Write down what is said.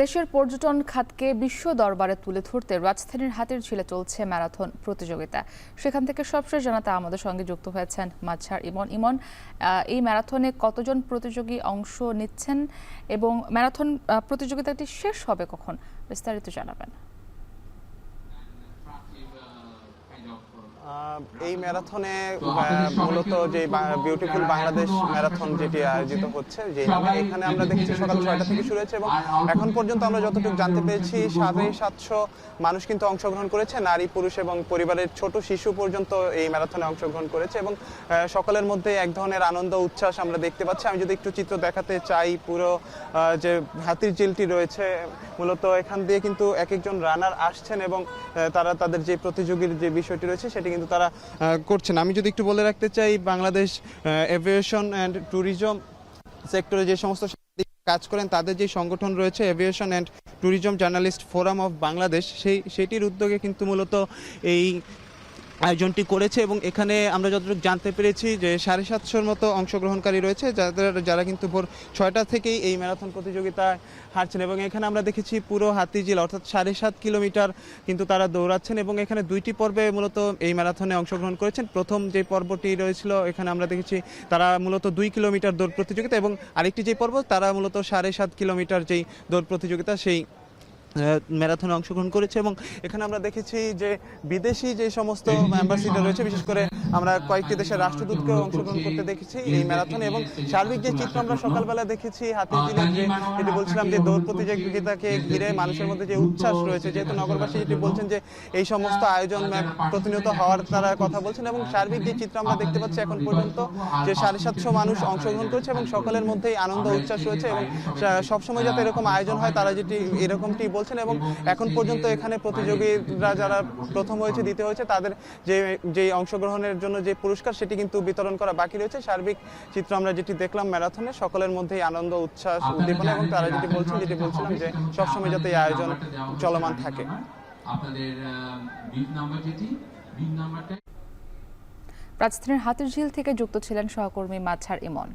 দেশের পর্যটন খাতকে বিশ্ব দরবারে তুলে ধরতে রাজধানীর হাতিরঝিলে চলছে ম্যারাথন প্রতিযোগিতা। সেখান থেকে সবশেষ জানাতে আমাদের সঙ্গে যুক্ত হয়েছেন মাঝার ইমন। ইমন, এই ম্যারাথনে কতজন প্রতিযোগী অংশ নিচ্ছেন এবং ম্যারাথন প্রতিযোগিতাটি শেষ হবে কখন, বিস্তারিত জানাবেন। এই ম্যারাথনে মূলত যে বিউটিফুল বাংলাদেশ ম্যারাথন যেটি আয়োজিত হচ্ছে, এখানে আমরা দেখেছি সকাল 6টা থেকে শুরু হয়েছে এবং এখন পর্যন্ত আমরা যতটুকু জানতে পেরেছি 750 মানুষ কিন্তু অংশগ্রহণ করেছে। নারী, পুরুষ এবং পরিবারের ছোট শিশু পর্যন্ত এই ম্যারাথনে অংশগ্রহণ করেছে এবং সকলের মধ্যে এক ধরনের আনন্দ উচ্ছ্বাস আমরা দেখতে পাচ্ছি। আমি যদি একটু চিত্র দেখাতে চাই, পুরো যে হাতিরঝিলটি রয়েছে, মূলত এখান দিয়ে কিন্তু এক একজন রানার আসছেন এবং তারা তাদের যে প্রতিযোগীর যে বিষয়টি রয়েছে সেটি কিন্তু তারা করছেন। আমি যদি একটু বলে রাখতে চাই, বাংলাদেশ এভিয়েশন অ্যান্ড ট্যুরিজম সেক্টরে যে সমস্ত কাজ করেন তাদের যে সংগঠন রয়েছে, aviation and tourism journalist forum of Bangladesh, সেটির উদ্যোগে কিন্তু মূলত এই আয়োজনটি করেছে এবং এখানে আমরা যতটুকু জানতে পেরেছি যে 750-র মতো অংশগ্রহণকারী রয়েছে, যারা কিন্তু ভোর 6টা থেকেই এই ম্যারাথন প্রতিযোগিতায় হারছেন এবং এখানে আমরা দেখেছি পুরো হাতিরঝিল অর্থাৎ 7.5 কিলোমিটার কিন্তু তারা দৌড়াচ্ছেন এবং এখানে দুইটি পর্বে মূলত এই ম্যারাথনে অংশগ্রহণ করেছেন। প্রথম যে পর্বটি রয়েছিল এখানে আমরা দেখেছি তারা মূলত 2 কিলোমিটার দৌড় প্রতিযোগিতা এবং আরেকটি যে পর্ব তারা মূলত 7.5 কিলোমিটার যেই দৌড় প্রতিযোগিতা সেই ম্যারাথনে অংশগ্রহণ করেছে এবং এখানে আমরা দেখেছি যে বিদেশি যে সমস্ত অ্যাম্বাসিডার রয়েছে, বিশেষ করে আমরা কয়েকটি দেশের রাষ্ট্রদূতকেও অংশগ্রহণ করতে দেখেছি এই ম্যারাথনে এবং সার্বিক যে চিত্র আমরা সকালবেলা দেখেছি হাতিরঝিলের, যেটি বলছিলাম যে দৌড় প্রতিযোগিতাকে ঘিরে মানুষের মধ্যে যে উচ্ছ্বাস রয়েছে, যেহেতু নগরবাসী যেটি বলছেন যে এই সমস্ত আয়োজন প্রতিনিয়ত হওয়ার তারা কথা বলছেন এবং সার্বিক যে চিত্র আমরা দেখতে পাচ্ছি এখন পর্যন্ত যে 750 মানুষ অংশগ্রহণ করেছে এবং সকলের মধ্যেই আনন্দ উচ্ছ্বাস রয়েছে এবং সবসময় যাতে এরকম আয়োজন হয় তারা যেটি এরকমটি বলছেন এবং এখন পর্যন্ত এখানে প্রতিযোগীরা যারা প্রথম হয়েছে, দ্বিতীয় হয়েছে, তাদের যে অংশগ্রহণের জন্য যে পুরস্কার সেটি কিন্তু বিতরণ করা বাকি রয়েছে। সার্বিক চিত্র আমরা যেটি দেখলাম ম্যারাথনে, সকলের মধ্যেই আনন্দ, উচ্ছ্বাস, উদ্দীপনা এবং তারা যেটি বলছিলাম যে সবসময় যাতে এই আয়োজন চলমান থাকে। রাজধানীর হাতিরঝিল থেকে যুক্ত ছিলেন সহকর্মী মাঝার ইমন।